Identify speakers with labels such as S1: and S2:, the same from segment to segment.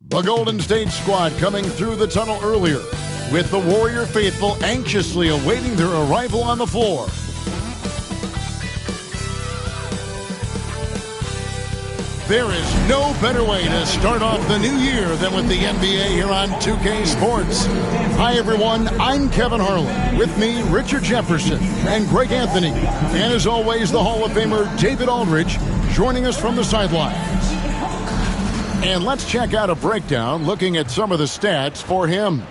S1: The Golden State squad coming through the tunnel earlier, with the Warrior faithful anxiously awaiting their arrival on the floor. There is no better way to start off the new year than with the NBA here on 2K Sports. Hi, everyone. I'm Kevin Harlan. With me, Richard Jefferson and Greg Anthony. And as always, the Hall of Famer David Aldridge joining us from the sidelines. And let's check out a breakdown looking at some of the stats for him.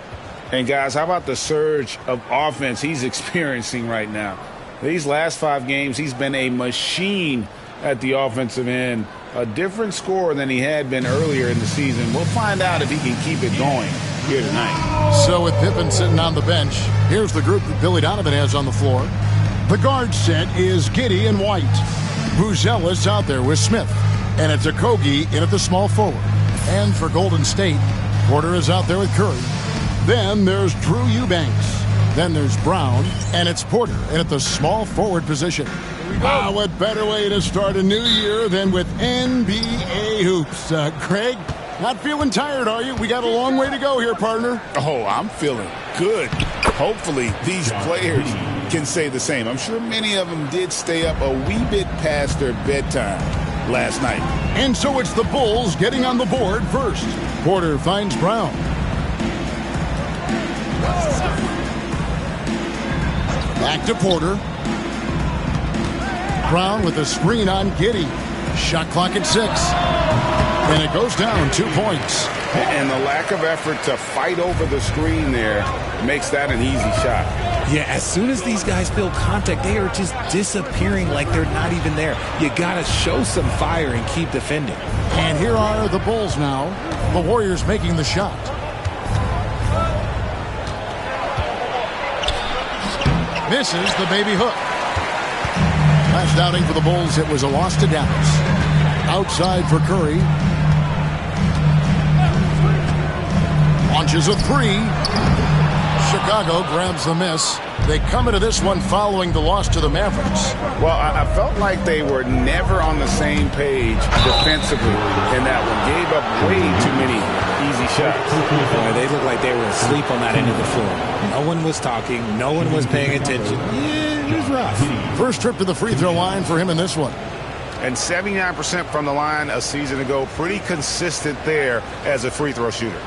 S2: And, guys, how about the surge of offense he's experiencing right now? These last 5 games, he's been a machine at the offensive end. A different scorer than he had been earlier in the season. We'll find out if he can keep it going here tonight.
S1: So with Pippen sitting on the bench, here's the group that Billy Donovan has on the floor. The guard set is Giddey and White. Buzelis out there with Smith. And it's Okogie in at the small forward. And for Golden State, Porter is out there with Curry. Then there's Drew Eubanks. Then there's Brown, and it's Porter in at the small forward position. What better way to start a new year than with NBA hoops. Craig, not feeling tired, are you? We got a long way to go here, partner.
S2: Oh, I'm feeling good. Hopefully these players can say the same. I'm sure many of them did stay up a wee bit past their bedtime last night.
S1: And so it's the Bulls getting on the board first. Porter finds Brown. Back to Porter. Brown with a screen on Giddey. Shot clock at 6. And it goes down 2 points.
S2: And the lack of effort to fight over the screen there makes that an easy shot.
S3: Yeah, as soon as these guys feel contact, they are just disappearing like they're not even there. You got to show some fire and keep defending.
S1: And here are the Bulls now. The Warriors making the shot. Misses the baby hook. Last outing for the Bulls, it was a loss to Dallas. Outside for Curry. Launches a 3. Chicago grabs the miss. They come into this one following the loss to the Mavericks.
S2: Well, I felt like they were never on the same page defensively in that one. Gave up way too many easy shots.
S3: They looked like they were asleep on that end of the floor. No one was talking. No one was paying attention. Yeah, it was rough.
S1: First trip to the free throw line for him in this one.
S2: And 79% from the line a season ago. Pretty consistent there as a free throw shooter.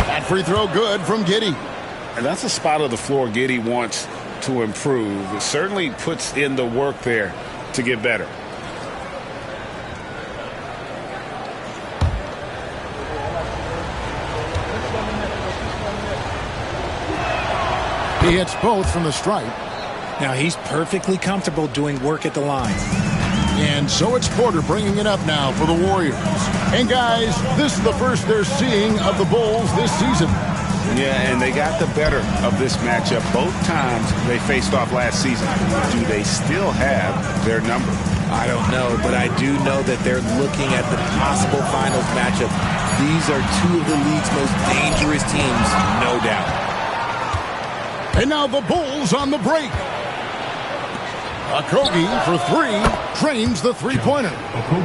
S1: That free throw good from Giddey.
S2: And that's a spot of the floor Giddey wants to improve. It certainly puts in the work there to get better.
S1: He hits both from the stripe.
S3: Now he's perfectly comfortable doing work at the line.
S1: And so it's Porter bringing it up now for the Warriors. And guys, this is the first they're seeing of the Bulls this season.
S2: Yeah, and they got the better of this matchup both times they faced off last season. Do they still have their number?
S3: I don't know, but I do know that they're looking at the possible finals matchup. These are two of the league's most dangerous teams, no doubt.
S1: And now the Bulls on the break. Okogie for 3 trains the three-pointer.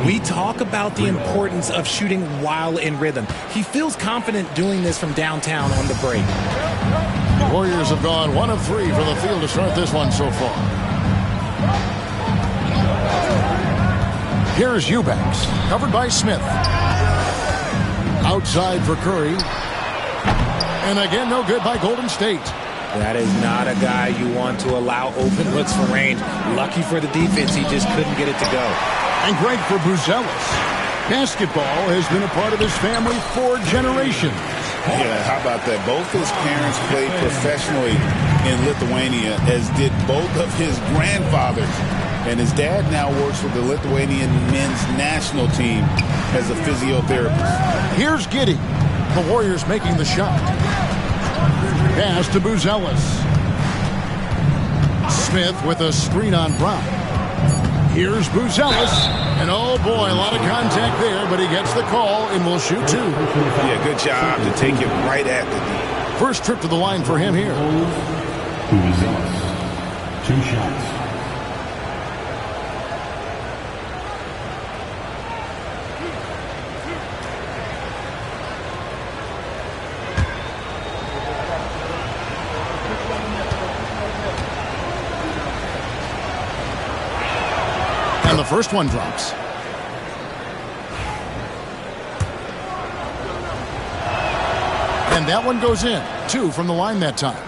S3: We talk about the importance of shooting while in rhythm. He feels confident doing this from downtown on the break.
S1: The Warriors have gone 1 of 3 for the field to start this one so far. Here's Eubanks, covered by Smith. Outside for Curry. And again, no good by Golden State.
S3: That is not a guy you want to allow open looks for range. Lucky for the defense, he just couldn't get it to go.
S1: And great for Buzelis. Basketball has been a part of his family for generations.
S2: Yeah, how about that? Both his parents played professionally in Lithuania, as did both of his grandfathers. And his dad now works with the Lithuanian men's national team as a physiotherapist.
S1: Here's Giddey. The Warriors making the shot. Pass to Buzelis. Smith with a screen on Brown. Here's Buzelis. And oh boy, a lot of contact there, but he gets the call and will shoot 2.
S2: Yeah, good job to take it right at the D.
S1: First trip to the line for him here.
S4: 2 shots.
S1: And the first one drops. And that one goes in. 2 from the line that time.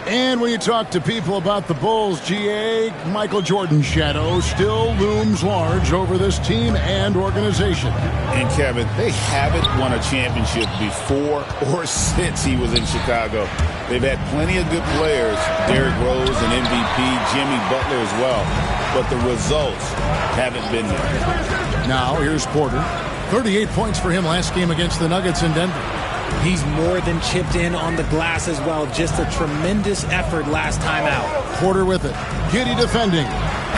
S1: And when you talk to people about the Bulls, GA, Michael Jordan's shadow still looms large over this team and organization.
S2: And Kevin, they haven't won a championship before or since he was in Chicago. They've had plenty of good players, Derrick Rose and MVP, Jimmy Butler as well, but the results haven't been there.
S1: Now here's Porter. 38 points for him last game against the Nuggets in Denver.
S3: He's more than chipped in on the glass as well. Just a tremendous effort last time out.
S1: Porter with it. Giddey defending.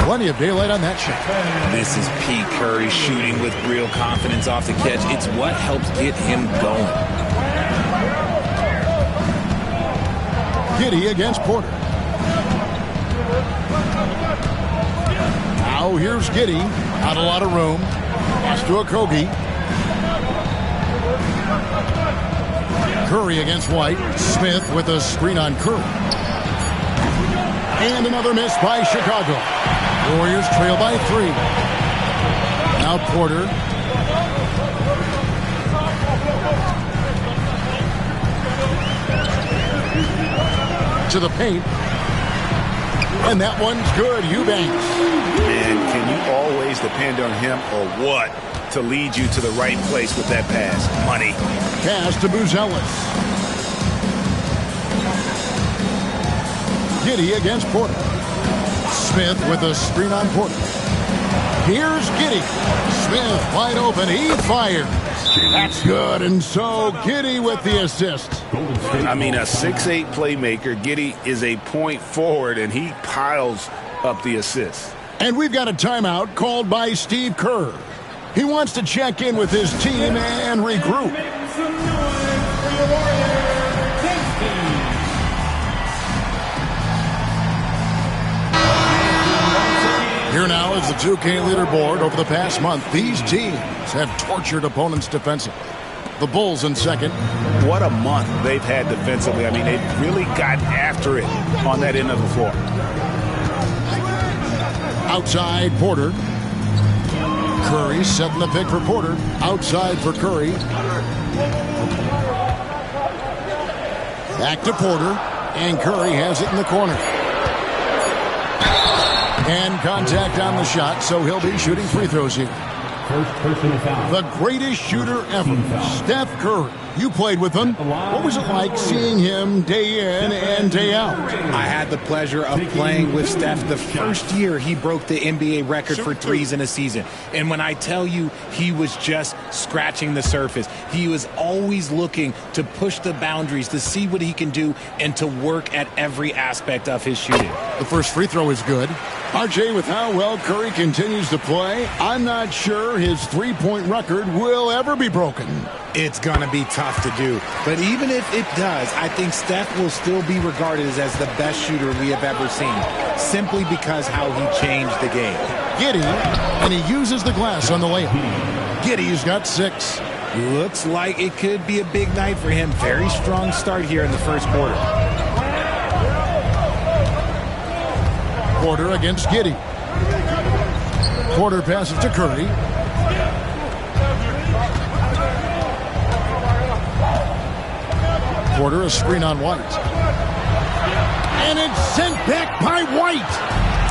S1: Plenty of daylight on that shot.
S3: This is Pete Curry shooting with real confidence off the catch. It's what helps get him going.
S1: Giddey against Porter. Now here's Giddey. Not a lot of room. Pass to Okogie. Curry against White. Smith with a screen on Curry. And another miss by Chicago. Warriors trail by 3. Now Porter. To the paint. And that one's good. Eubanks.
S2: And can you always depend on him or what to lead you to the right place with that pass? Money.
S1: Pass to Buzelis. Giddey against Porter. Smith with a screen on Porter. Here's Giddey. Smith wide open. He fires. That's good. And so Giddey with the assist.
S2: I mean, a 6'8 playmaker. Giddey is a point forward, and he piles up the assists.
S1: And we've got a timeout called by Steve Kerr. He wants to check in with his team and regroup. Here now is the 2K leaderboard. Over the past month, these teams have tortured opponents defensively. The Bulls in second.
S2: What a month they've had defensively. I mean, they've really gotten after it on that end of the floor.
S1: Outside, Porter. Curry setting the pick for Porter. Outside for Curry. Back to Porter. And Curry has it in the corner. And contact on the shot, so he'll be shooting free throws here.
S4: First personal foul.
S1: The greatest shooter ever, Steph Curry. You played with him. What was it like seeing him day in and day out?
S3: I had the pleasure of playing with Steph the first year he broke the NBA record for threes in a season. And when I tell you he was just scratching the surface, he was always looking to push the boundaries, to see what he can do, and to work at every aspect of his shooting.
S1: The first free throw is good. RJ, with how well Curry continues to play, I'm not sure his three-point record will ever be broken.
S3: It's going to be tough to do. But even if it does, I think Steph will still be regarded as the best shooter we have ever seen, simply because how he changed the game.
S1: Giddey, and he uses the glass on the layup. Giddey's got 6.
S3: Looks like it could be a big night for him. Very strong start here in the first quarter.
S1: Porter against Giddey. Porter passes to Curry. Porter, a screen on White. And it's sent back by White.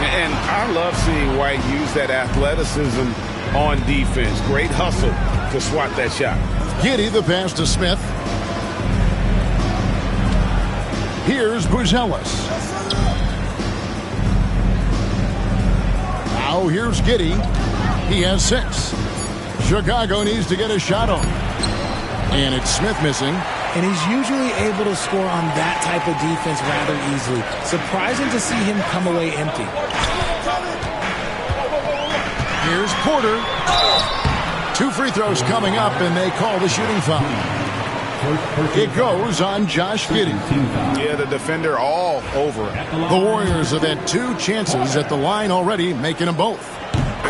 S2: And I love seeing White use that athleticism on defense. Great hustle to swat that shot.
S1: Giddey, the pass to Smith. Here's Buzelis. Now here's Giddey. He has 6. Chicago needs to get a shot on. And it's Smith missing.
S3: And he's usually able to score on that type of defense rather easily. Surprising to see him come away empty.
S1: Here's Porter. 2 free throws coming up, and they call the shooting foul. It goes on Josh Giddey.
S5: Yeah, the defender all over it.
S1: The Warriors have had 2 chances at the line already, making them both.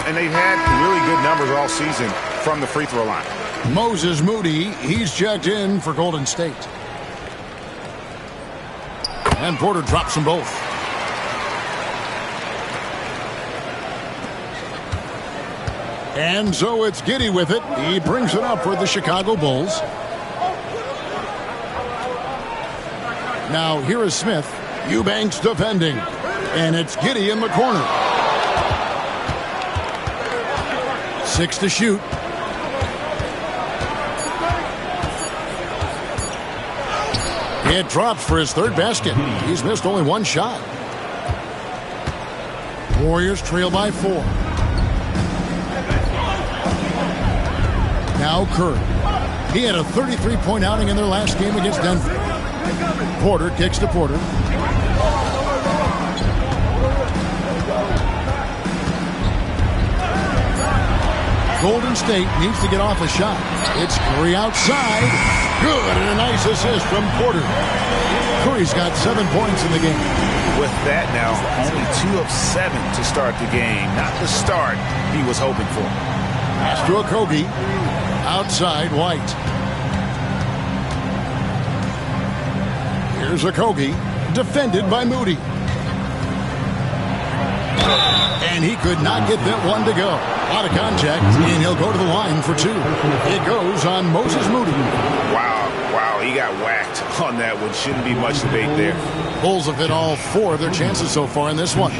S5: And they've had really good numbers all season from the free throw line.
S1: Moses Moody, he's checked in for Golden State. And Porter drops them both. And so it's Giddey with it. He brings it up for the Chicago Bulls. Now here is Smith. Eubanks defending. And it's Giddey in the corner. 6 to shoot. It drops for his 3rd basket. He's missed only 1 shot. Warriors trail by 4. Now Kerr. He had a 33-point outing in their last game against Denver. Porter kicks to Porter. Golden State needs to get off a shot. It's Curry outside. Good, and a nice assist from Porter. Curry's got 7 points in the game.
S5: With that now, only 2 of 7 to start the game. Not the start he was hoping for.
S1: Pass to Okogie. Outside White. Here's Okogie, defended by Moody. And he could not get that one to go. Out of contact, and he'll go to the line for 2. It goes on Moses Moody.
S5: Wow, he got whacked on that one. Shouldn't be much debate there.
S1: Bulls have hit all 4 of their chances so far in this one.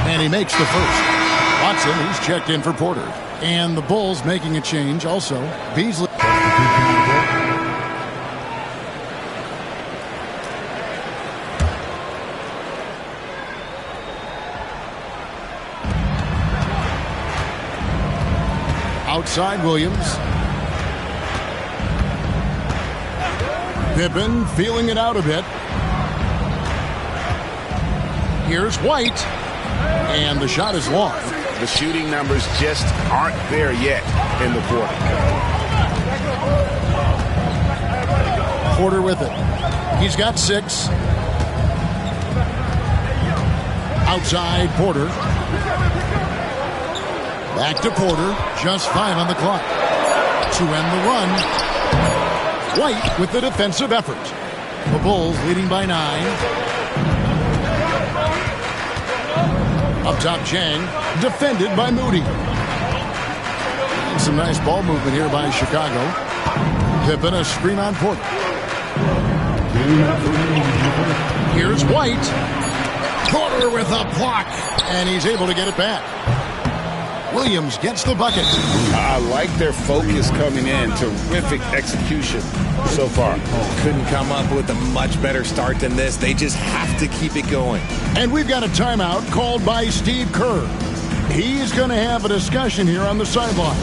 S1: And he makes the first. Watson, he's checked in for Porter. And the Bulls making a change also. Beasley. Outside Williams. Pippen feeling it out a bit. Here's White. And the shot is long.
S5: The shooting numbers just aren't there yet in the quarter.
S1: Porter with it. He's got 6. Outside Porter. Back to Porter. Just 5 on the clock. To end the run. White with the defensive effort. The Bulls leading by 9. Up top, Chang, defended by Moody. And some nice ball movement here by Chicago. Pippen, a screen on Porter. Here's White. Porter with a block, and he's able to get it back. Williams gets the bucket.
S2: I like their focus coming in. Terrific execution so far.
S3: Couldn't come up with a much better start than this. They just have to keep it going.
S1: And we've got a timeout called by Steve Kerr. He's going to have a discussion here on the sideline.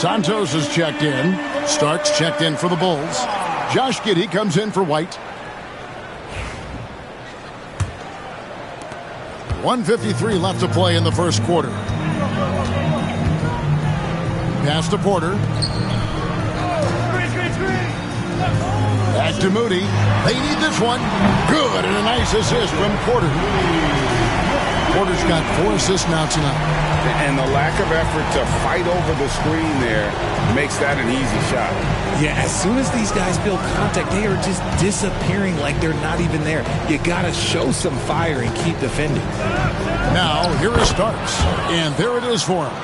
S1: Santos is checked in. Starks checked in for the Bulls. Josh Giddey comes in for White. 1:53 left to play in the first quarter. Pass to Porter. Back to Moody. They need this one. Good, and a nice assist from Porter. Porter's got 4 assists now tonight.
S2: And the lack of effort to fight over the screen there makes that an easy shot.
S3: Yeah, as soon as these guys feel contact, they are just disappearing like they're not even there. You got to show some fire and keep defending.
S1: Now, here is Starks, and there it is for him.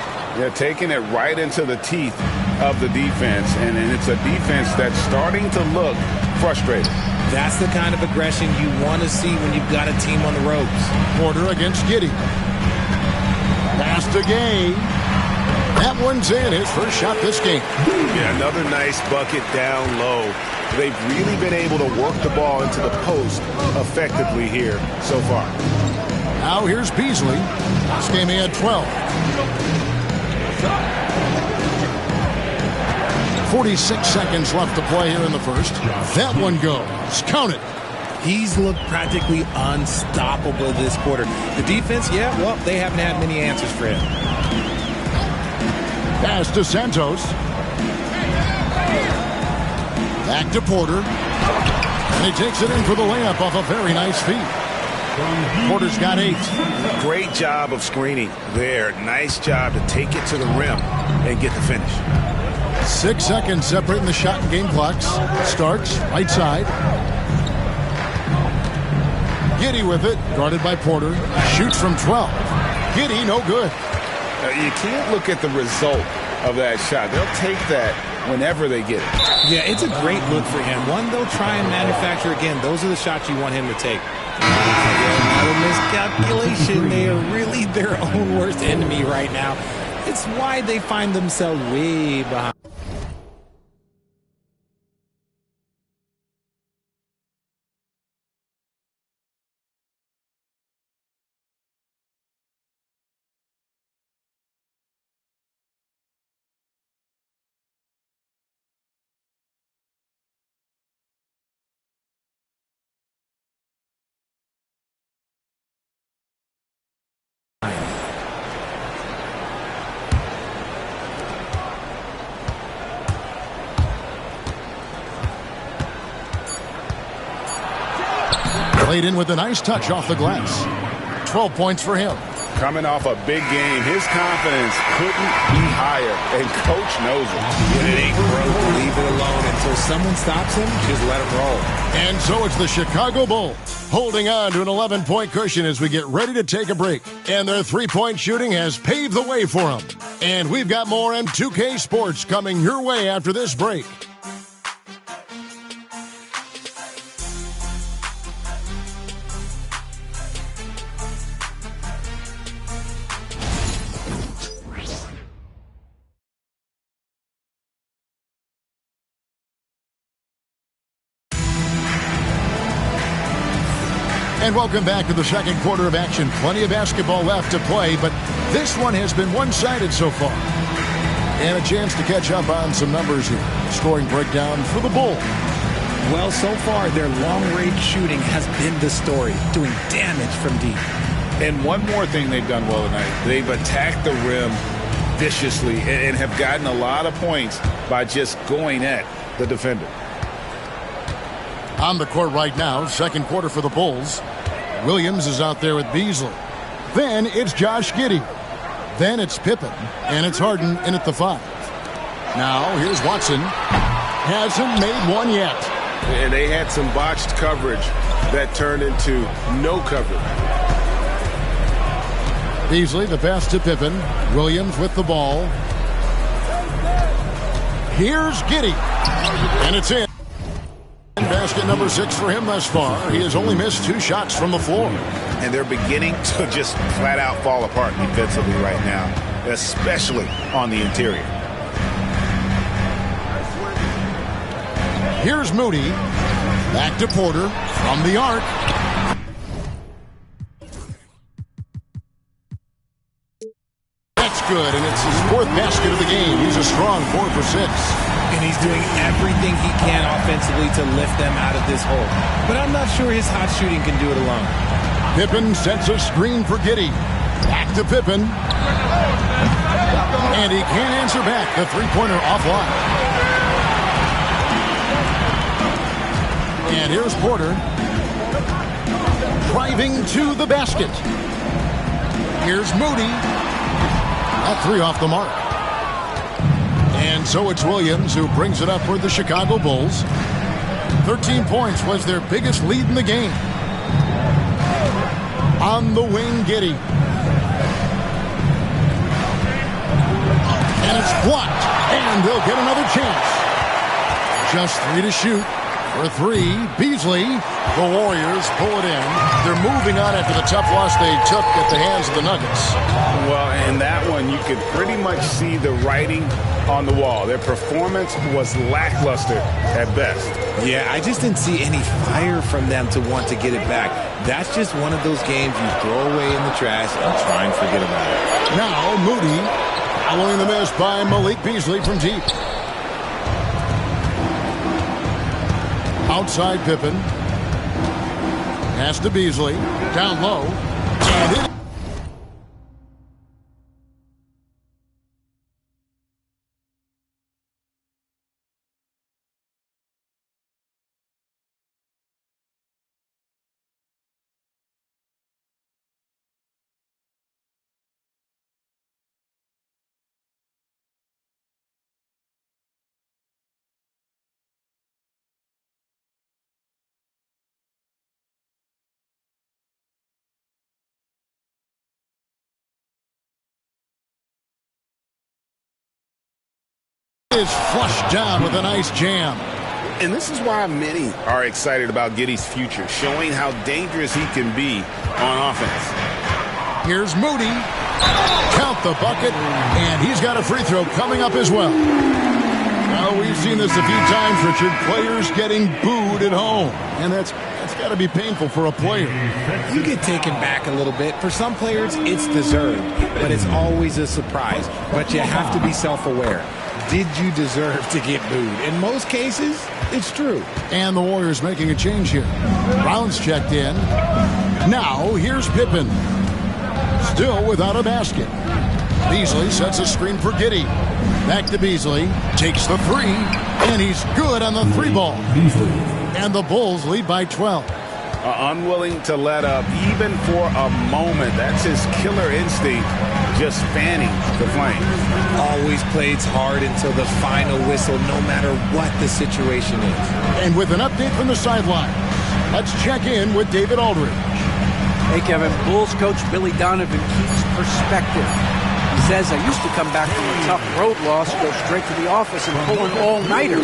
S2: Yeah, taking it right into the teeth of the defense, and it's a defense that's starting to look frustrated.
S3: That's the kind of aggression you want to see when you've got a team on the ropes.
S1: Porter against Giddey. Pass to Gay. That one's in, his first shot this game.
S5: Yeah, another nice bucket down low. They've really been able to work the ball into the post effectively here so far.
S1: Now here's Beasley. This game he had 12. 46 seconds left to play here in the first. That one goes. Count it.
S3: He's looked practically unstoppable this quarter. The defense, yeah, well, they haven't had many answers for him.
S1: Pass to Santos. Back to Porter. And he takes it in for the layup off a very nice feed. Porter's got 8.
S5: Great job of screening there. Nice job to take it to the rim and get the finish.
S1: 6 seconds separating the shot and game clocks. Starks, right side. Giddey with it, guarded by Porter. Shoots from 12. Giddey, no good.
S2: You can't look at the result of that shot. They'll take that whenever they get it.
S3: Yeah, it's a great look for him. One they'll try and manufacture again. Those are the shots you want him to take. Another miscalculation. They are really their own worst enemy right now. It's why they find themselves way behind.
S1: Played in with a nice touch off the glass. 12 points for him.
S2: Coming off a big game, his confidence couldn't be higher, and Coach knows it.
S3: It ain't broke. Leave it alone until someone stops him. Just let him roll.
S1: And so it's the Chicago Bulls holding on to an 11-point cushion as we get ready to take a break. And their three-point shooting has paved the way for them. And we've got more M2K Sports coming your way after this break. And welcome back to the second quarter of action. Plenty of basketball left to play, but this one has been one-sided so far. And a chance to catch up on some numbers here. Scoring breakdown for the Bulls.
S3: Well, so far, their long-range shooting has been the story, doing damage from deep.
S2: And one more thing they've done well tonight. They've attacked the rim viciously and have gotten a lot of points by just going at the defender.
S1: On the court right now, second quarter for the Bulls. Williams is out there with Beasley. Then it's Josh Giddey. Then it's Pippen. And it's Harden in at the 5. Now here's Watson. Hasn't made one yet.
S5: And they had some botched coverage that turned into no coverage.
S1: Beasley, the pass to Pippen. Williams with the ball. Here's Giddey. And it's in. Basket number 6 for him thus far. He has only missed 2 shots from the floor.
S5: And they're beginning to just flat out fall apart defensively right now, especially on the interior.
S1: Here's Moody. Back to Porter from the arc. That's good, and it's his 4th basket of the game. He's a strong 4 for 6.
S3: And he's doing everything he can offensively to lift them out of this hole. But I'm not sure his hot shooting can do it alone.
S1: Pippen sets a screen for Giddey. Back to Pippen. And he can't answer back. The three-pointer offline. And here's Porter. Driving to the basket. Here's Moody. That 3 off the mark. And so it's Williams who brings it up for the Chicago Bulls. 13 points was their biggest lead in the game. On the wing, Giddey. And it's blocked. And they'll get another chance. Just 3 to shoot. For 3, Beasley. The Warriors pull it in. They're moving on after the tough loss they took at the hands of the Nuggets.
S2: Well, in that one, you could pretty much see the writing on the wall. Their performance was lackluster at best.
S3: Yeah, I just didn't see any fire from them to want to get it back. That's just one of those games you throw away in the trash and try and forget about it.
S1: Now Moody following the miss by Malik Beasley from deep. Outside Pippen. Pass to Beasley. Down low. And it is flushed down with a nice jam.
S5: And this is why many are excited about Giddey's future, showing how dangerous he can be on offense.
S1: Here's Moody. Count the bucket, and he's got a free throw coming up as well. Now, we've seen this a few times, Richard. Players getting booed at home, and that's got to be painful for a player.
S3: You get taken back a little bit. For some players, it's deserved, but it's always a surprise. But you have to be self-aware. Did you deserve to get booed? In most cases, it's true.
S1: And the Warriors making a change here. Brown's checked in. Now, here's Pippen. Still without a basket. Beasley sets a screen for Giddey. Back to Beasley. Takes the 3. And he's good on the 3 ball. And the Bulls lead by 12.
S2: Unwilling to let up even for a moment. That's his killer instinct, just fanning the flame.
S3: Always plays hard until the final whistle, no matter what the situation is.
S1: And with an update from the sideline, let's check in with David Aldridge.
S6: Hey, Kevin. Bulls coach Billy Donovan keeps perspective. He says, I used to come back from a tough road loss, go straight to the office and pull an all-nighter,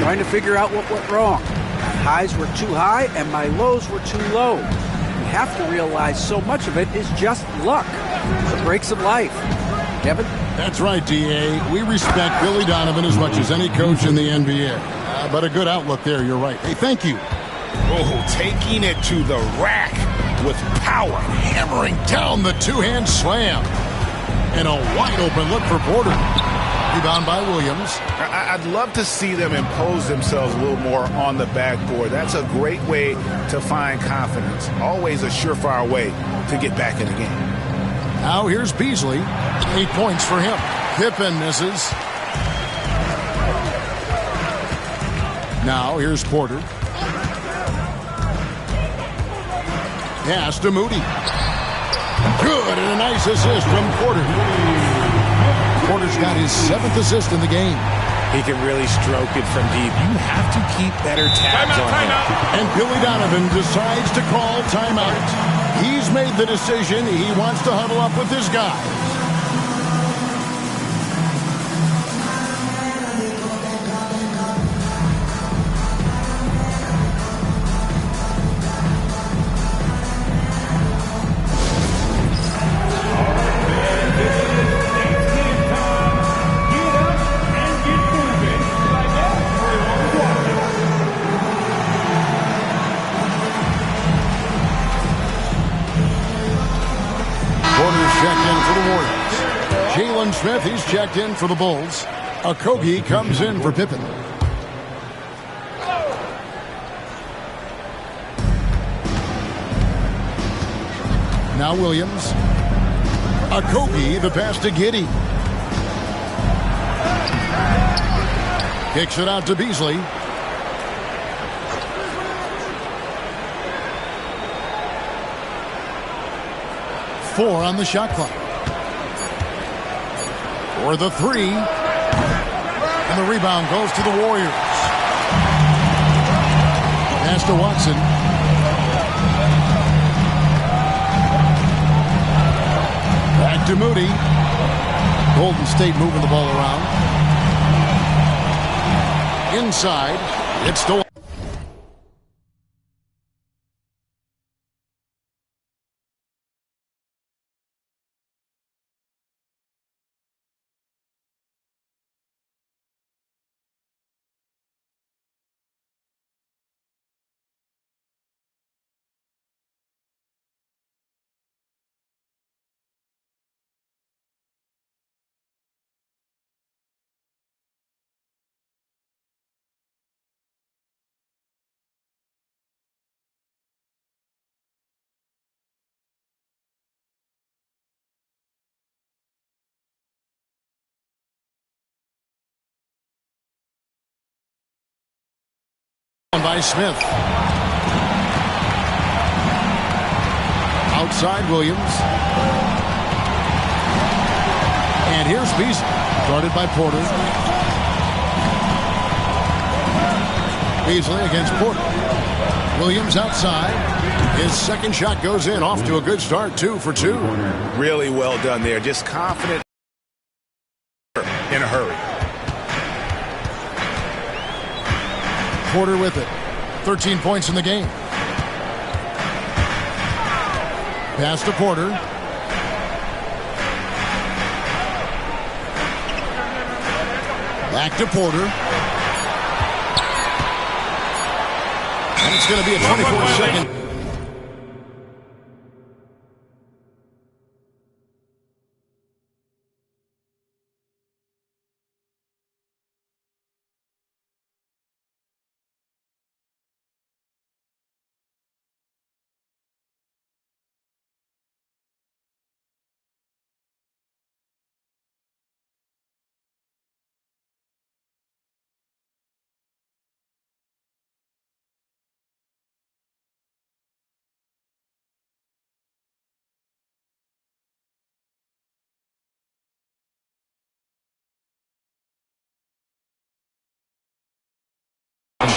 S6: trying to figure out what went wrong. My highs were too high and my lows were too low. You have to realize so much of it is just luck. The breaks of life. Kevin?
S1: That's right, D.A. We respect Billy Donovan as much as any coach in the NBA. But a good outlook there, you're right. Hey, thank you.
S5: Oh, taking it to the rack with power.
S1: Hammering down the two-hand slam. And a wide-open look for Porter. Rebound by Williams.
S5: I'd love to see them impose themselves a little more on the backboard. That's a great way to find confidence. Always a surefire way to get back in the game.
S1: Now here's Beasley. 8 points for him. Pippen misses. Now here's Porter. Pass to Moody. Good, and a nice assist from Porter. Porter's got his 7th assist in the game.
S3: He can really stroke it from deep. You have to keep better tabs on him.
S1: And Billy Donovan decides to call timeout. He's made the decision. He wants to huddle up with his guys. Checked in for the Warriors. Smith, he's checked in for the Bulls. Okogie comes in for Pippen. Now Williams. Okogie, the pass to Giddey. Kicks it out to Beasley. Four on the shot clock. For the three. And the rebound goes to the Warriors. Pass to Watson. Back to Moody. Golden State moving the ball around. Inside, it's the by Smith. Outside Williams. And here's Beasley. Guarded by Porter. Beasley against Porter. Williams outside. His second shot goes in. Off to a good start. 2 for 2.
S5: Really well done there. Just confident in a hurry.
S1: Porter with it. 13 points in the game. Pass to Porter. Back to Porter. And it's going to be a 24-second.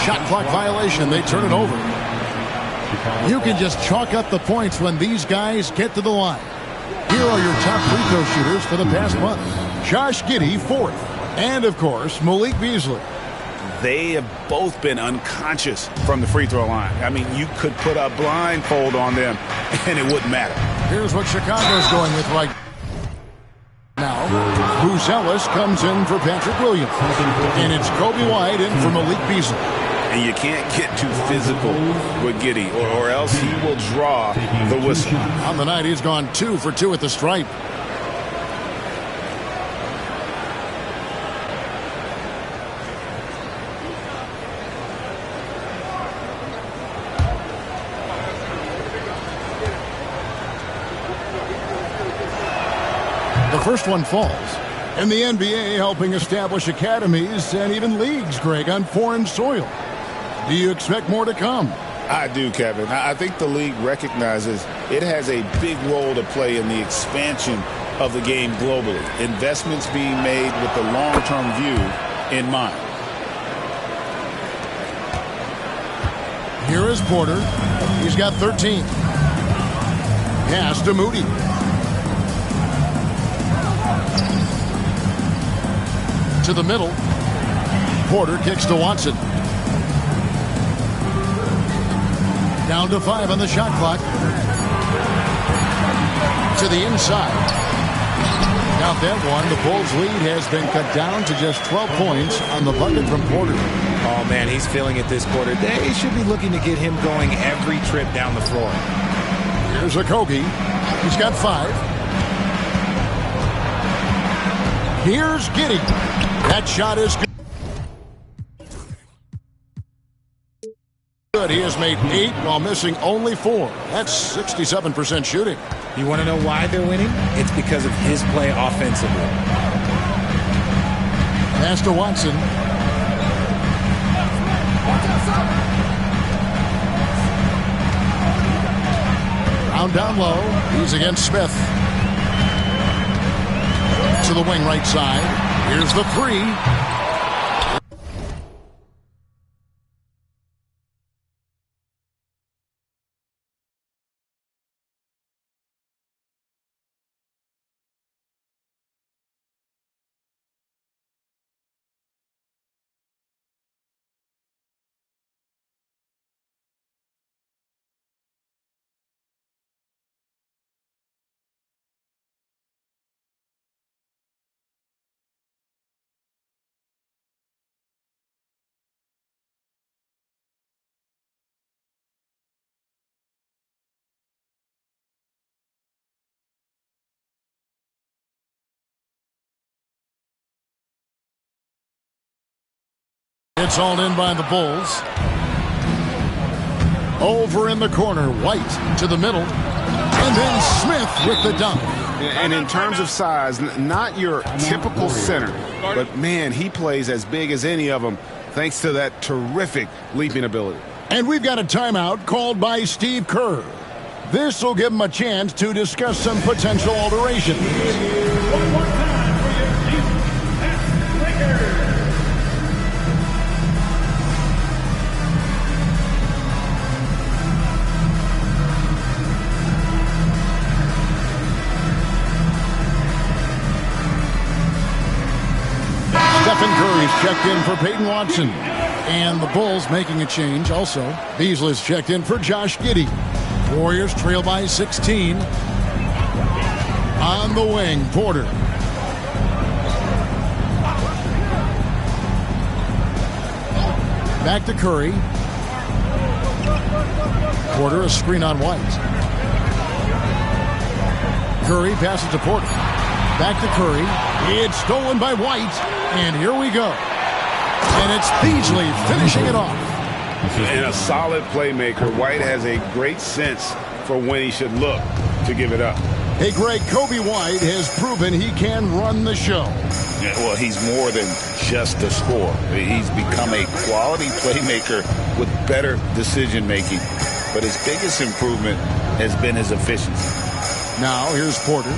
S1: Shot clock violation. They turn it over. You can just chalk up the points when these guys get to the line. Here are your top free throw shooters for the past month. Josh Giddey, 4th. And, of course, Malik Beasley.
S5: They have both been unconscious from the free throw line. I mean, you could put a blindfold on them, and it wouldn't matter.
S1: Here's what Chicago's going with right now. Buzelis comes in for Patrick Williams. And it's Kobe White in for Malik Beasley.
S5: And you can't get too physical with Giddey, or else he will draw the whistle.
S1: On the night, he's gone 2 for 2 at the stripe. The first one falls. And the NBA helping establish academies and even leagues, Greg, on foreign soil. Do you expect more to come?
S5: I do, Kevin. I think the league recognizes it has a big role to play in the expansion of the game globally. Investments being made with the long-term view in mind.
S1: Here is Porter. He's got 13. Pass to Moody. To the middle. Porter kicks to Watson. Down to 5 on the shot clock. To the inside. Now that one, the Bulls' lead has been cut down to just 12 points on the bucket from Porter.
S3: Oh, man, he's feeling it this quarter. They should be looking to get him going every trip down the floor.
S1: Here's Okogie. He's got 5. Here's Giddey. That shot is good. He has made 8 while missing only 4. That's 67% shooting.
S3: You want to know why they're winning? It's because of his play offensively.
S1: Pass to Watson. Brown down low. He's against Smith. To the wing right side. Here's the 3. It's all in by the Bulls. Over in the corner, White to the middle. And then Smith with the dunk.
S7: And in terms of size, not your typical center. But, man, he plays as big as any of them thanks to that terrific leaping ability.
S1: And we've got a timeout called by Steve Kerr. This will give him a chance to discuss some potential alterations.
S4: One more time for your Houston Lakers.
S1: Stephen Curry's checked in for Peyton Watson. And the Bulls making a change also. Beasley's checked in for Josh Giddey. Warriors trail by 16. On the wing, Porter. Back to Curry. Porter, a screen on White. Curry passes to Porter. Back to Curry. It's stolen by White. And here we go. And it's Beasley finishing it off.
S2: And a solid playmaker. White has a great sense for when he should look to give it up.
S1: Hey, Greg, Kobe White has proven he can run the show.
S5: Yeah, well, he's more than just a scorer. He's become a quality playmaker with better decision-making. But his biggest improvement has been his efficiency.
S1: Now, here's Porter.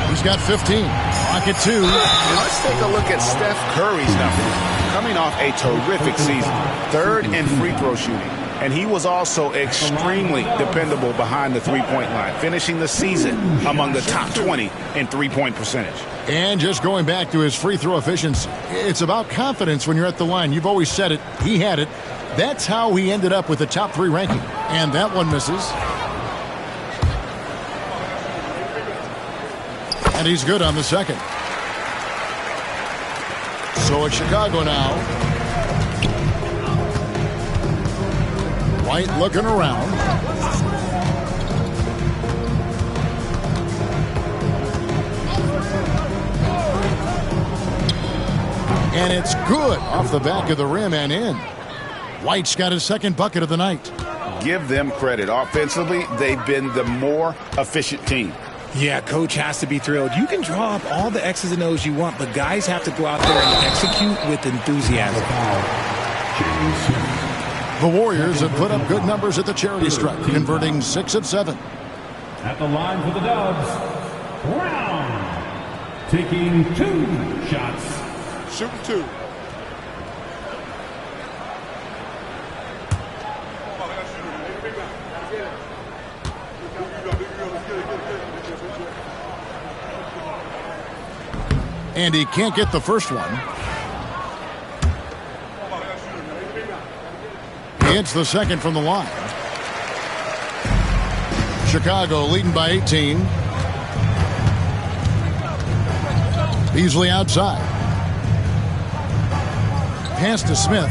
S1: He's got 15. Pocket 2.
S7: And let's take a look at Steph Curry's numbers. Coming off a terrific season, 3rd in free throw shooting. And he was also extremely dependable behind the three-point line, finishing the season among the top 20 in three-point percentage.
S1: And just going back to his free throw efficiency, it's about confidence when you're at the line. You've always said it. He had it. That's how he ended up with the top 3 ranking. And that one misses. And he's good on the second. So it's Chicago now. White looking around. And it's good off the back of the rim and in. White's got his second bucket of the night.
S7: Give them credit. Offensively, they've been the more efficient team.
S3: Yeah, coach has to be thrilled. You can draw up all the X's and O's you want, but guys have to go out there and execute with enthusiasm.
S1: The Warriors have put up good numbers at the charity stripe, converting 6 of 7.
S4: At the line for the Dubs, Brown taking 2 shots.
S2: Shooting 2.
S1: And he can't get the first one. He hits the second from the line. Chicago leading by 18. Beasley outside. Pass to Smith.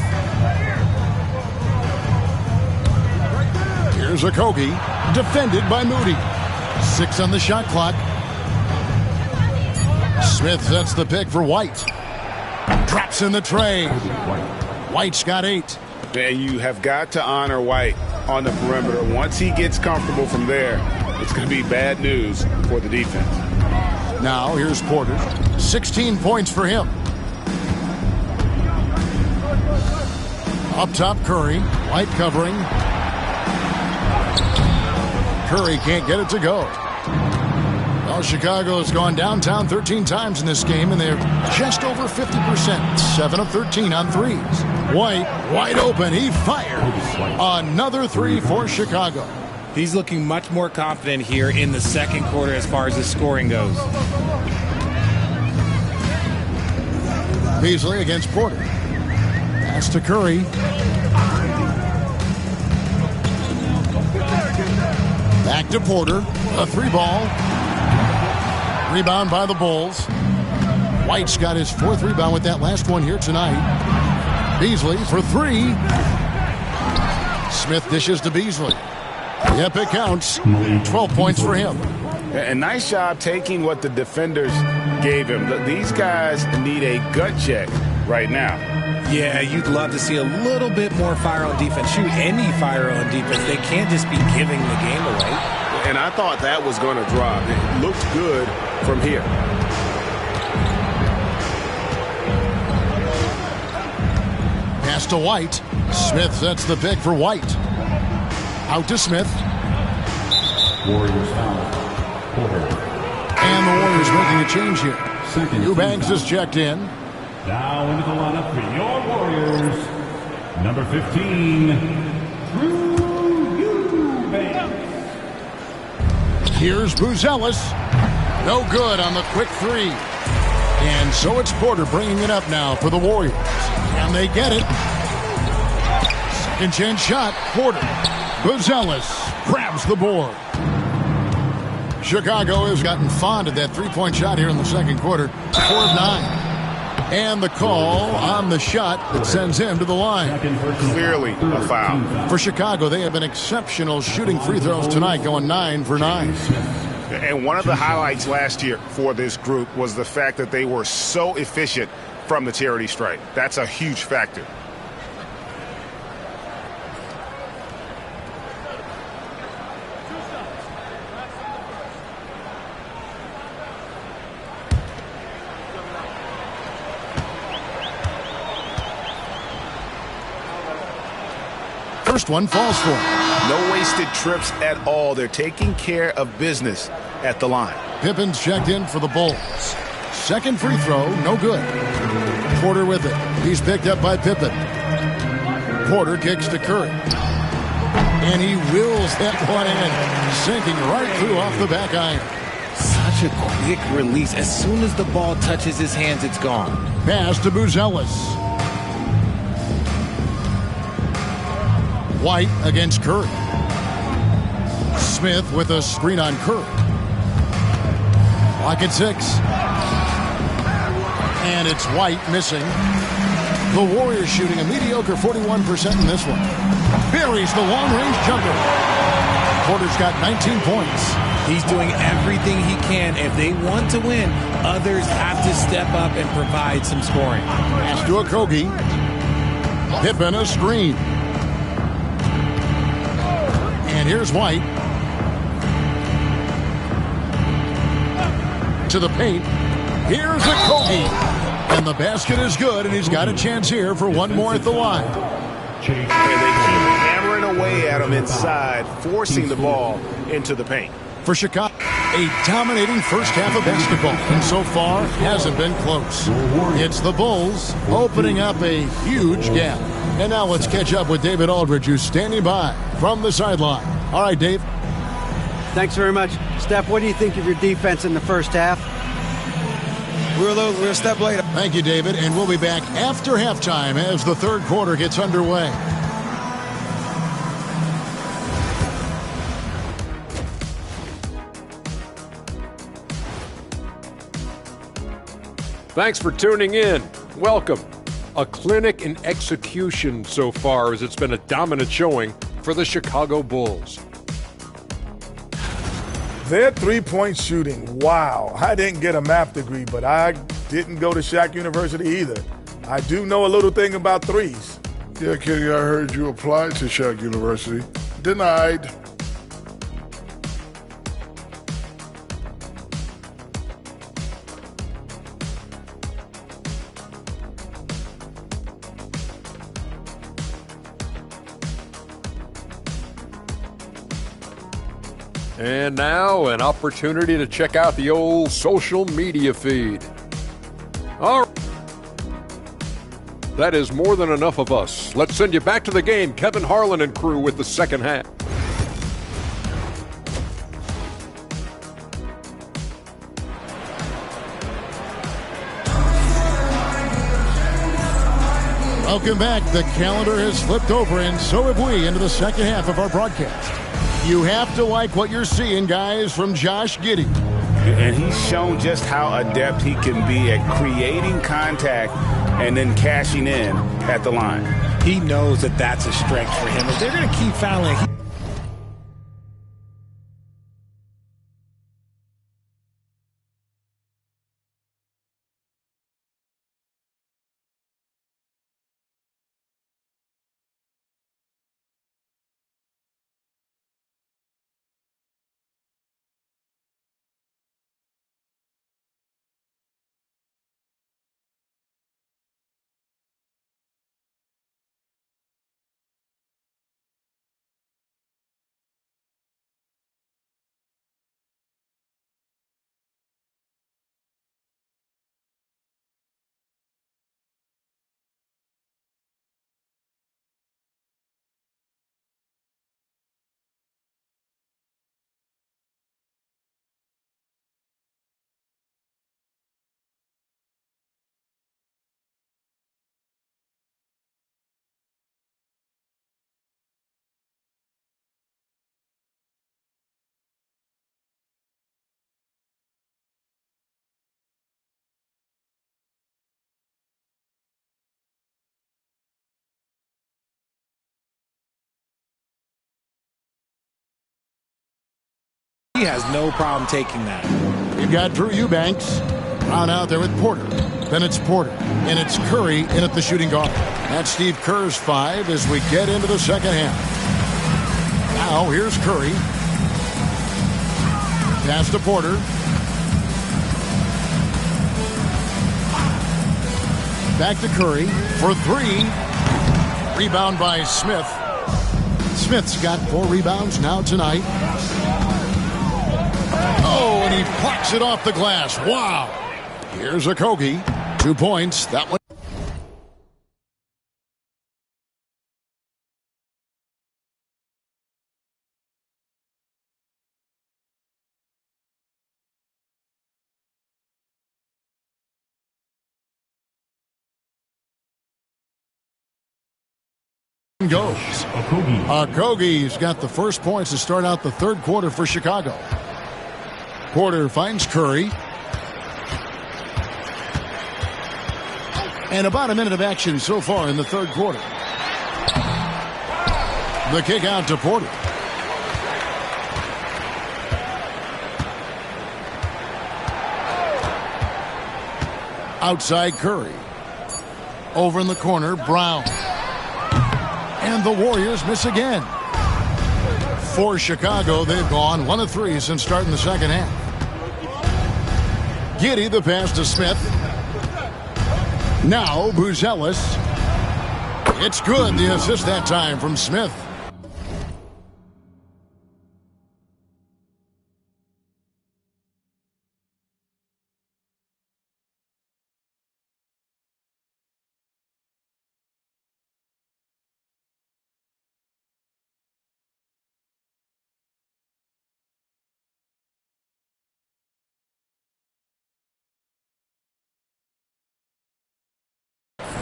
S1: Here's Okogie, defended by Moody. 6 on the shot clock. Smith sets the pick for White. Drops in the tray. White's got 8.
S2: And you have got to honor White on the perimeter. Once he gets comfortable from there, it's going to be bad news for the defense.
S1: Now here's Porter. 16 points for him. Up top, Curry. White covering. Curry can't get it to go. Well, Chicago has gone downtown 13 times in this game, and they're just over 50%. 7 of 13 on threes. White, wide open. He fires. Another 3 for Chicago.
S3: He's looking much more confident here in the second quarter as far as his scoring goes.
S1: Beasley against Porter. Pass to Curry. Back to Porter. A 3-ball. Rebound by the Bulls. White's got his 4th rebound with that last one here tonight. Beasley for 3. Smith dishes to Beasley. Yep, it counts. 12 points for him.
S2: And nice job taking what the defenders gave him. These guys need a gut check right now.
S3: Yeah, you'd love to see a little bit more fire on defense. Shoot, any fire on defense. They can't just be giving the game away.
S7: And I thought that was going to drop. It looked good from here.
S1: Pass to White. Smith sets the pick for White. Out to Smith.
S8: Warriors foul. Porter.
S1: And the Warriors making a change here. Eubanks is checked in.
S8: Now into the lineup for your Warriors. Number 15, Drew Eubanks.
S1: Here's Buzelis. No good on the quick 3. And so it's Porter bringing it up now for the Warriors. And they get it. Second chance shot. Porter. Buzelis grabs the board. Chicago has gotten fond of that 3-point shot here in the second quarter. 4 of 9. And the call on the shot that sends him to the line.
S7: Clearly a foul.
S1: For Chicago, they have been exceptional shooting free throws tonight, going 9 for 9.
S7: And one of the highlights last year for this group was the fact that they were so efficient from the charity stripe. That's a huge factor.
S1: First one falls for him.
S7: No wasted trips at all. They're taking care of business at the line.
S1: Pippen's checked in for the Bulls. Second free throw, no good. Porter with it. He's picked up by Pippen. Porter kicks to Curry. And he wills that one in, sinking right through off the back iron.
S3: Such a quick release. As soon as the ball touches his hands, it's gone.
S1: Pass to Buzelis. White against Curry. Smith with a screen on Curry. Clock at 6. And it's White missing. The Warriors shooting a mediocre 41% in this one. Buries the long-range jumper. Porter's got 19 points.
S3: He's doing everything he can. If they want to win, others have to step up and provide some scoring.
S1: Pass to Okogie. Pippen a screen. And here's White. To the paint. Here's Okogie. And the basket is good, and he's got a chance here for one more at the line.
S7: And they keep hammering away at him inside, forcing the ball into the paint.
S1: For Chicago, a dominating first half of basketball, and so far hasn't been close. It's the Bulls opening up a huge gap. And now let's catch up with David Aldridge, who's standing by from the sideline. All right, Dave.
S6: Thanks very much. Steph, what do you think of your defense in the first half?
S9: We're a step later.
S1: Thank you, David. And we'll be back after halftime as the third quarter gets underway.
S10: Thanks for tuning in. Welcome. A clinic in execution so far, as it's been a dominant showing for the Chicago Bulls.
S11: Their three-point shooting, wow. I didn't get a math degree, but I didn't go to Shaq University either. I do know a little thing about threes.
S12: Yeah, Kenny, I heard you applied to Shaq University. Denied.
S10: And now an opportunity to check out the old social media feed. All right. That is more than enough of us. Let's send you back to the game. Kevin Harlan and crew with the second half.
S1: Welcome back. The calendar has flipped over, and so have we, into the second half of our broadcast. You have to like what you're seeing, guys, from Josh Giddey.
S2: And he's shown just how adept he can be at creating contact and then cashing in at the line.
S3: He knows that that's a strength for him. If they're going to keep fouling, he has no problem taking that.
S1: You've got Drew Eubanks on out there with Porter. Then it's Porter, and it's Curry in at the shooting guard. That's Steve Kerr's 5 as we get into the second half. Now here's Curry. Pass to Porter. Back to Curry for 3. Rebound by Smith. Smith's got 4 rebounds now tonight. Oh, and he plucks it off the glass. Wow. Here's Okogie. 2 points. That one. Goes. Okogie's got the first points to start out the third quarter for Chicago. Porter finds Curry. And about a minute of action so far in the third quarter. The kick out to Porter. Outside Curry. Over in the corner, Brown. And the Warriors miss again. For Chicago, they've gone 1 of 3 since starting the second half. Giddey, the pass to Smith. Now, Buzelis. It's good, the assist that time from Smith.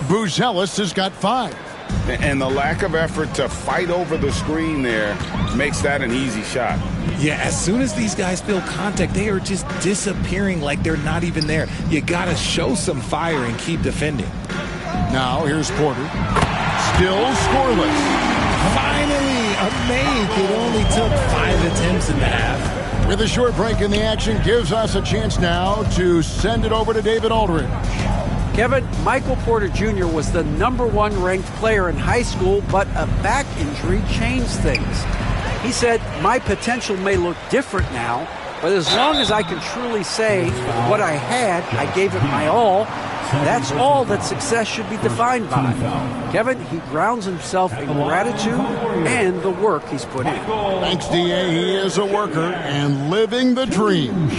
S1: Buzelis has got 5.
S2: And the lack of effort to fight over the screen there makes that an easy shot.
S3: Yeah, as soon as these guys feel contact, they are just disappearing like they're not even there. You got to show some fire and keep defending.
S1: Now, here's Porter. Still scoreless.
S3: Finally, a make. It only took 5 attempts in the half.
S1: With a short break in the action, gives us a chance now to send it over to David Aldridge.
S6: Kevin, Michael Porter Jr. was the #1 ranked player in high school, but a back injury changed things. He said, "My potential may look different now, but as long as I can truly say what I had, I gave it my all. That's all that success should be defined by." Kevin, he grounds himself in gratitude and the work he's put in.
S1: Thanks, D.A. He is a worker and living the dream.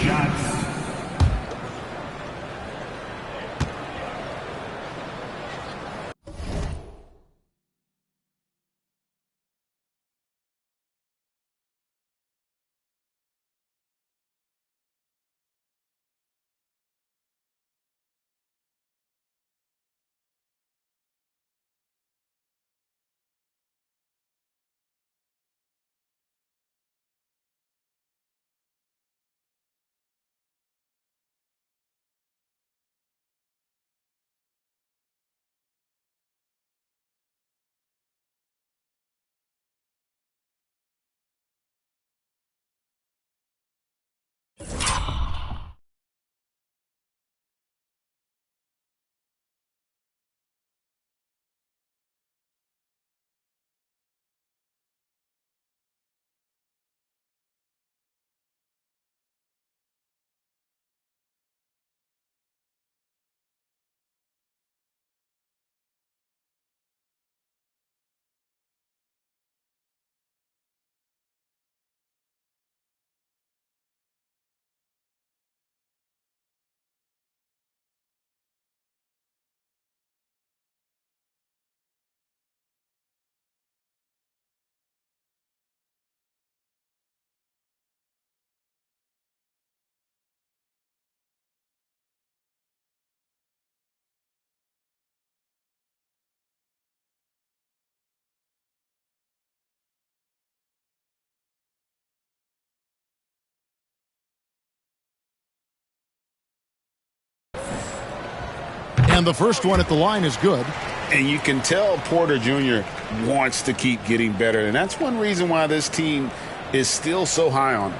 S1: And the first one at the line is good.
S7: And you can tell Porter Jr. wants to keep getting better. And that's one reason why this team is still so high on him.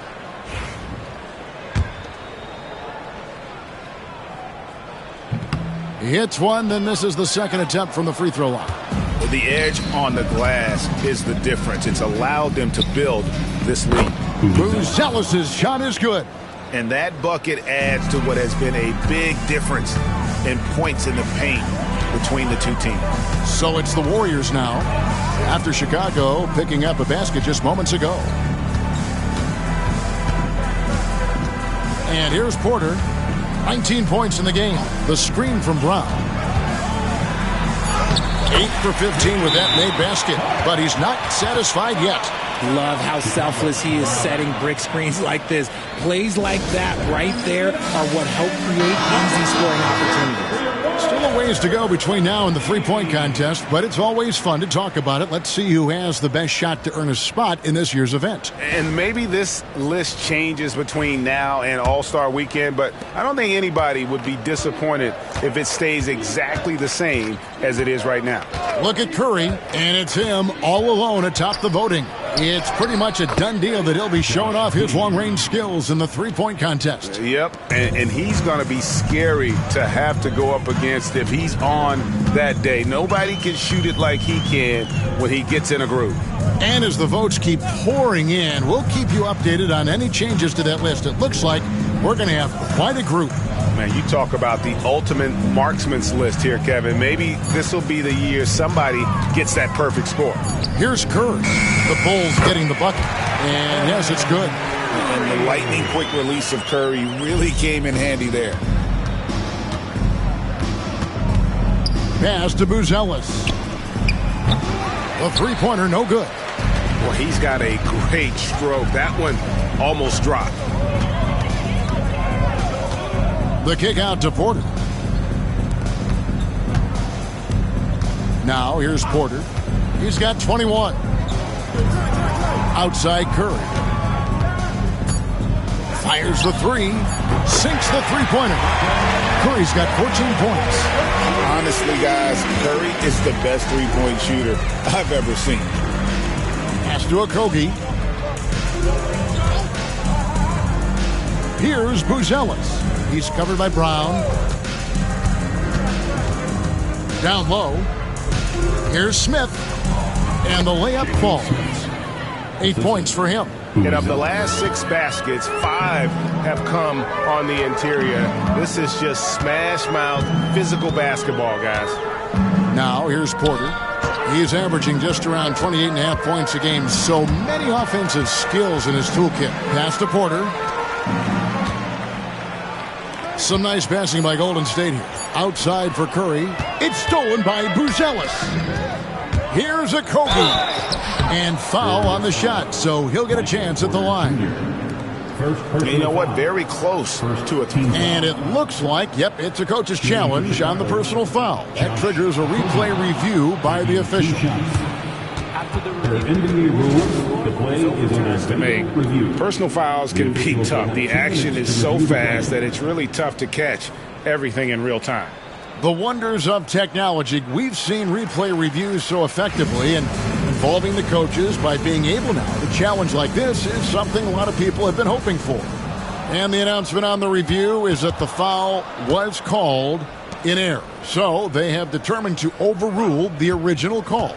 S1: He hits one, then misses the second attempt from the free throw line.
S7: Well, the edge on the glass is the difference. It's allowed them to build this lead.
S1: Buzelis' shot is good.
S7: And that bucket adds to what has been a big difference in points in the paint between the two teams.
S1: So it's the Warriors now, after Chicago picking up a basket just moments ago. And here's Porter, 19 points in the game. The screen from Brown. 8 for 15 with that made basket, but he's not satisfied yet.
S3: Love how selfless he is setting brick screens like this. Plays like that right there are what help create easy scoring opportunities.
S1: Still a ways to go between now and the three-point contest, but it's always fun to talk about it. Let's see who has the best shot to earn a spot in this year's event.
S7: And maybe this list changes between now and All-Star Weekend, but I don't think anybody would be disappointed if it stays exactly the same as it is right now.
S1: Look at Curry, and it's him all alone atop the voting. It's pretty much a done deal that he'll be showing off his long-range skills in the three-point contest.
S7: Yep, and he's going to be scary to have to go up against if he's on that day. Nobody can shoot it like he can when he gets in a groove.
S1: And as the votes keep pouring in, we'll keep you updated on any changes to that list. It looks like we're going to have quite a group.
S7: Man, you talk about the ultimate marksman's list here, Kevin. Maybe this will be the year somebody gets that perfect score.
S1: Here's Curry. The Bulls getting the bucket. And yes, it's good.
S5: And the lightning quick release of Curry really came in handy there.
S1: Pass to Buzelis. The three-pointer, no good.
S7: Well, he's got a great stroke. That one almost dropped.
S1: The kick out to Porter. Now here's Porter. He's got 21. Outside Curry. Fires the three. Sinks the three-pointer. Curry's got 14 points.
S5: Honestly, guys, Curry is the best three-point shooter I've ever seen.
S1: Pass to Okogie. Here's Buzelis. He's covered by Brown. Down low. Here's Smith. And the layup falls. 8 points for him.
S7: And of the last 6 baskets, 5 have come on the interior. This is just smash mouth physical basketball, guys.
S1: Now here's Porter. He's averaging just around 28.5 points a game. So many offensive skills in his toolkit. Pass to Porter. Some nice passing by Golden State here. Outside for Curry. It's stolen by Buzelis. Here's a Kobe. And foul on the shot, so he'll get a chance at the line.
S7: You know what? Very close to a team.
S1: And it looks like, yep, it's a coach's challenge on the personal foul. That triggers a replay review by the official.
S8: NBA rules, the play is under review.
S2: Personal fouls can be tough. The action is so fast that it's really tough to catch everything in real time.
S1: The wonders of technology. We've seen replay reviews so effectively, and involving the coaches by being able now to challenge like this is something a lot of people have been hoping for. And the announcement on the review is that the foul was called in error. So they have determined to overrule the original call.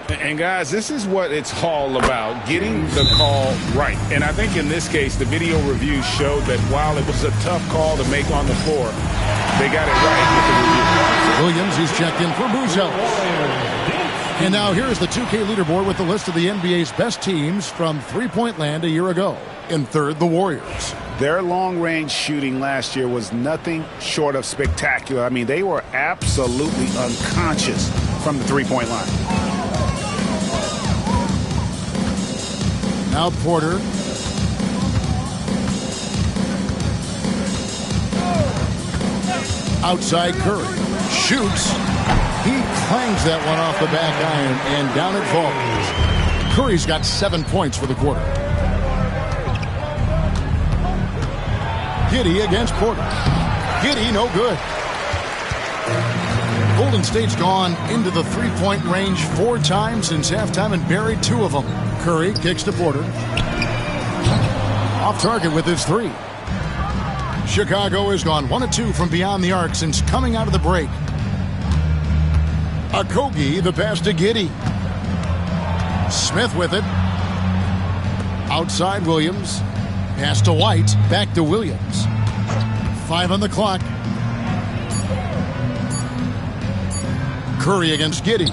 S2: And guys, this is what it's all about, getting the call right. And I think in this case, the video review showed that while it was a tough call to make on the floor, they got it right with the review.
S1: Williams, he's checked in for Buzelis. And now here's the 2K leaderboard with the list of the NBA's best teams from three-point land a year ago. In third, the Warriors.
S2: Their long-range shooting last year was nothing short of spectacular. I mean, they were absolutely unconscious from the three-point line.
S1: Now Porter. Outside Curry. Shoots. He clangs that one off the back iron, and down it falls. Curry's got 7 points for the quarter. Giddey against Porter. Giddey, no good. Golden State's gone into the three-point range 4 times since halftime and buried 2 of them. Curry kicks to Porter. Off target with his 3. Chicago has gone 1 of 2 from beyond the arc since coming out of the break. Okogie, the pass to Giddey. Smith with it. Outside Williams. Pass to White. Back to Williams. 5 on the clock. Curry against Giddey.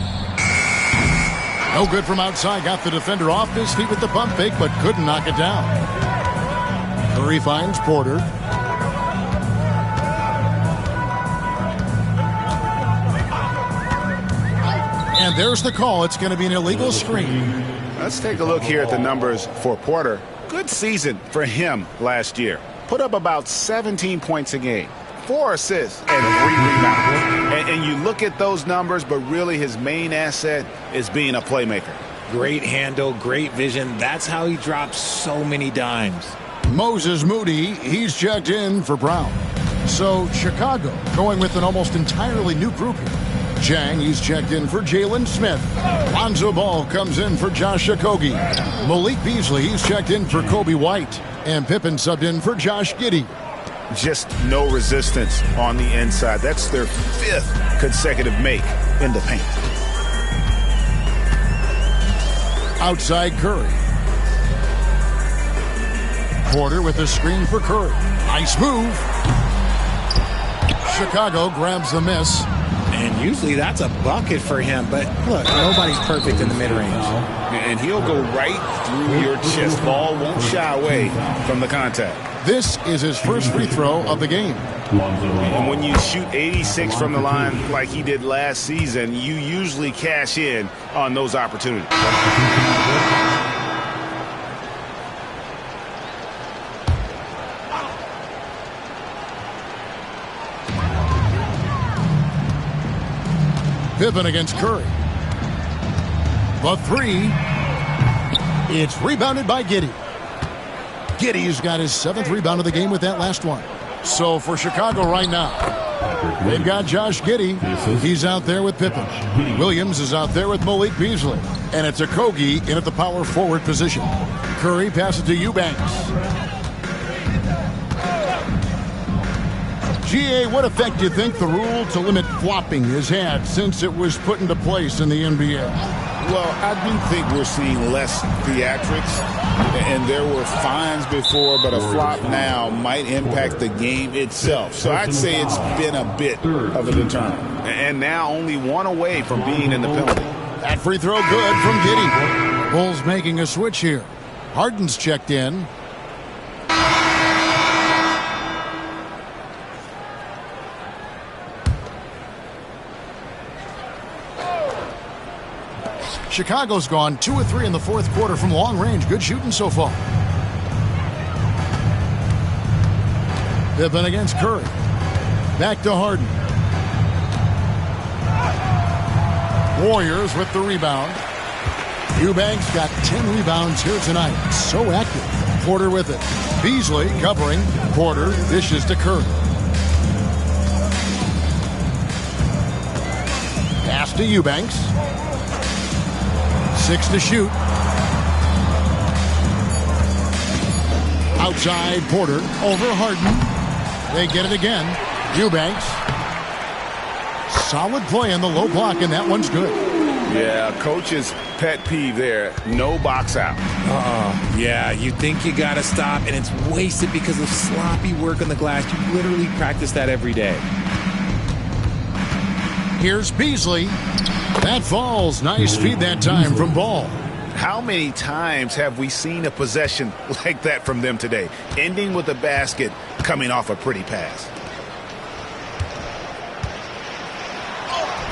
S1: No good from outside. Got the defender off his feet with the pump fake, but couldn't knock it down. Curry finds Porter. And there's the call. It's going to be an illegal screen.
S2: Let's take a look here at the numbers for Porter. Good season for him last year. Put up about 17 points a game, 4 assists, and 3 rebounds. And you look at those numbers, but really his main asset is being a playmaker.
S3: Great handle, great vision. That's how he drops so many dimes.
S1: Moses Moody, he's checked in for Brown. So Chicago going with an almost entirely new group here. Chang, he's checked in for Jalen Smith. Lonzo Ball comes in for Josh Okogie. Malik Beasley, he's checked in for Kobe White. And Pippen subbed in for Josh Giddey.
S2: Just no resistance on the inside. That's their 5th consecutive make in the paint.
S1: Outside Curry. Porter with a screen for Curry. Nice move. Chicago grabs the miss.
S3: And usually that's a bucket for him. But look, nobody's perfect in the mid-range.
S2: And he'll go right through your chest. Ball won't shy away from the contact.
S1: This is his first free throw of the game.
S2: And when you shoot 86 from the line like he did last season, you usually cash in on those opportunities.
S1: Pippen against Curry. The 3. It's rebounded by Giddey. Giddey's got his 7th rebound of the game with that last one. So for Chicago right now, they've got Josh Giddey. He's out there with Pippen. Williams is out there with Malik Beasley. And it's Okogie in at the power forward position. Curry passes to Eubanks. GA, what effect do you think the rule to limit flopping has had since it was put into place in the NBA?
S5: Well, I do think we're seeing less theatrics, and there were fines before, but a flop now might impact the game itself. So I'd say it's been a bit of a deterrent.
S7: And now only one away from being in the penalty.
S1: That free throw good from Giddey. Bulls making a switch here. Harden's checked in. Chicago's gone 2 of 3 in the fourth quarter from long range. Good shooting so far. Pippen against Curry. Back to Harden. Warriors with the rebound. Eubanks got 10 rebounds here tonight. So active. Porter with it. Beasley covering. Porter dishes to Curry. Pass to Eubanks. 6 to shoot. Outside Porter. Over Harden. They get it again. Eubanks. Solid play in the low block, and that one's good.
S7: Yeah, coach's pet peeve there. No box out.
S3: Yeah, you think you got to stop, and it's wasted because of sloppy work on the glass. You literally practice that every day.
S1: Here's Beasley. That falls. Nice feed that time from Ball.
S7: How many times have we seen a possession like that from them today? Ending with a basket, coming off a pretty pass.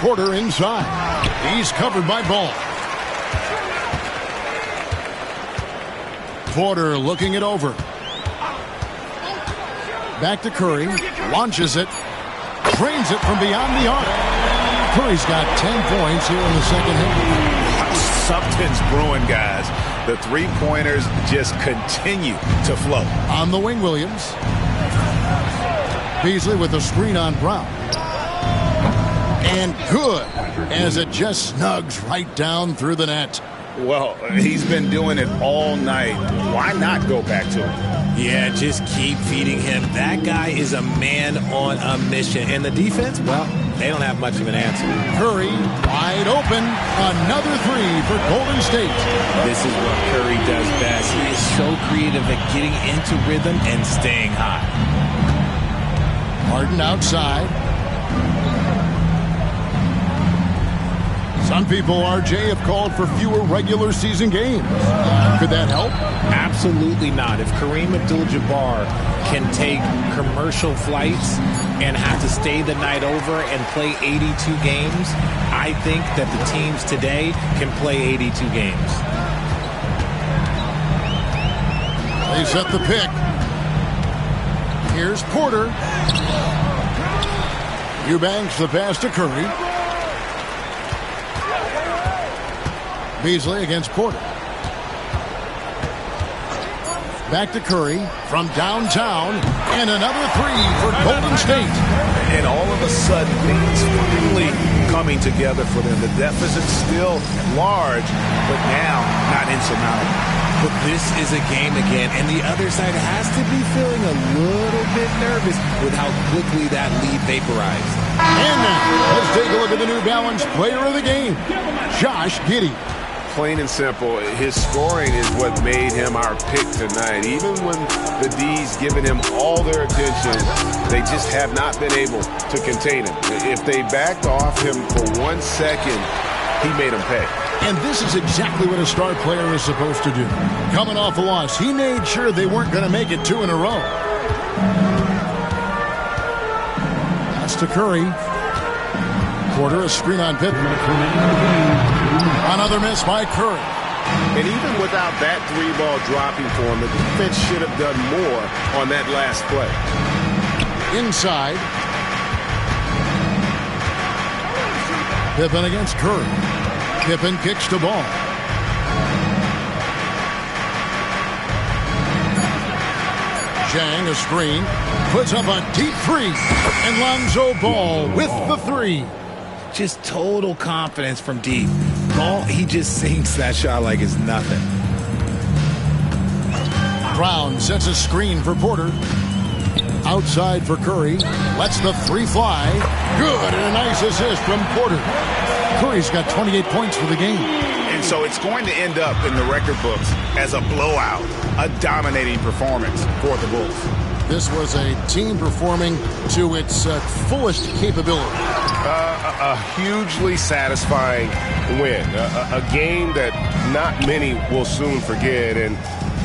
S1: Porter inside. He's covered by Ball. Porter looking it over. Back to Curry. Launches it. Drains it from beyond the arc. Curry's got 10 points here in the second half.
S7: Something's brewing, guys. The three-pointers just continue to flow.
S1: On the wing, Williams. Beasley with a screen on Brown. And good, as it just snugs right down through the net.
S7: Well, he's been doing it all night. Why not go back to him?
S3: Yeah, just keep feeding him. That guy is a man on a mission. And the defense, well, they don't have much of an answer.
S1: Curry wide open. Another three for Golden State.
S3: This is what Curry does best. He is so creative at getting into rhythm and staying hot.
S1: Harden outside. Some people, RJ, have called for fewer regular season games. Could that help?
S3: Absolutely not. If Kareem Abdul-Jabbar can take commercial flights and have to stay the night over and play 82 games, I think that the teams today can play 82 games.
S1: They set the pick. Here's Porter. Eubanks the pass to Curry. Beasley against Porter. Back to Curry from downtown, and another three for Golden State.
S7: And all of a sudden, things finally coming together for them. The deficit's still large, but now not insurmountable.
S3: But this is a game again, and the other side has to be feeling a little bit nervous with how quickly that lead vaporized.
S1: And now, let's take a look at the New Balance player of the game, Josh Giddey.
S13: Plain and simple, his scoring is what made him our pick tonight. Even when the D's given him all their attention, they just have not been able to contain him. If they backed off him for 1 second, he made them pay.
S1: And this is exactly what a star player is supposed to do. Coming off a loss, he made sure they weren't going to make it 2 in a row. That's to Curry. Porter, a screen on Pippen. Another miss by Curry.
S13: And even without that three ball dropping for him, the defense should have done more on that last play.
S1: Inside. Pippen against Curry. Pippen kicks the ball. Zhang, a screen, puts up a deep three. And Lonzo Ball with the three.
S3: Just total confidence from deep. Ball, he just sinks that shot like it's nothing.
S1: Brown sets a screen for Porter. Outside for Curry. Lets the three fly. Good, and a nice assist from Porter. Curry's got 28 points for the game.
S7: And so it's going to end up in the record books as a blowout, a dominating performance for the Bulls.
S1: This was a team performing to its fullest capability.
S13: A hugely satisfying win. A game that not many will soon forget. And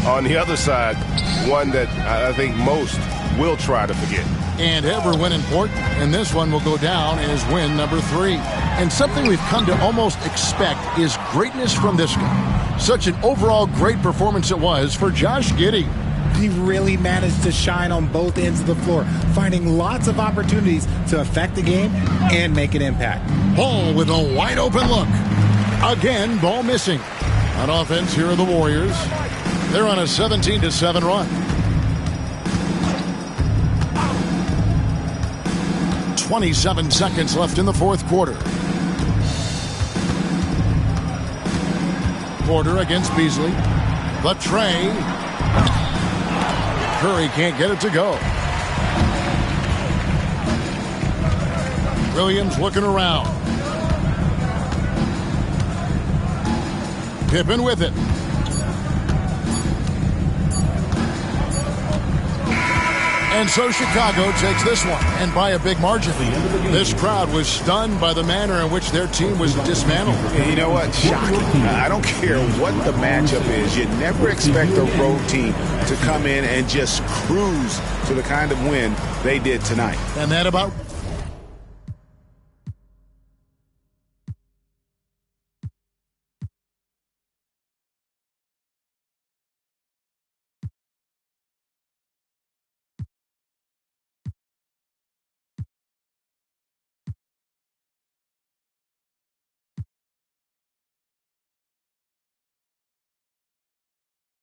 S13: on the other side, one that I think most will try to forget.
S1: And every win important. And this one will go down as win number 3. And something we've come to almost expect is greatness from this guy. Such an overall great performance it was for Josh Giddey.
S3: He really managed to shine on both ends of the floor, finding lots of opportunities to affect the game and make an impact.
S1: Hall with a wide open look. Again, ball missing. On offense, here are the Warriors. They're on a 17-7 run. 27 seconds left in the fourth quarter. Porter against Beasley. The tray. Curry can't get it to go. Williams looking around. Pippen with it. And so Chicago takes this one, and by a big margin. This crowd was stunned by the manner in which their team was dismantled.
S7: You know what? Shocking. I don't care what the matchup is. You never expect a road team to come in and just cruise to the kind of win they did tonight.
S1: And that about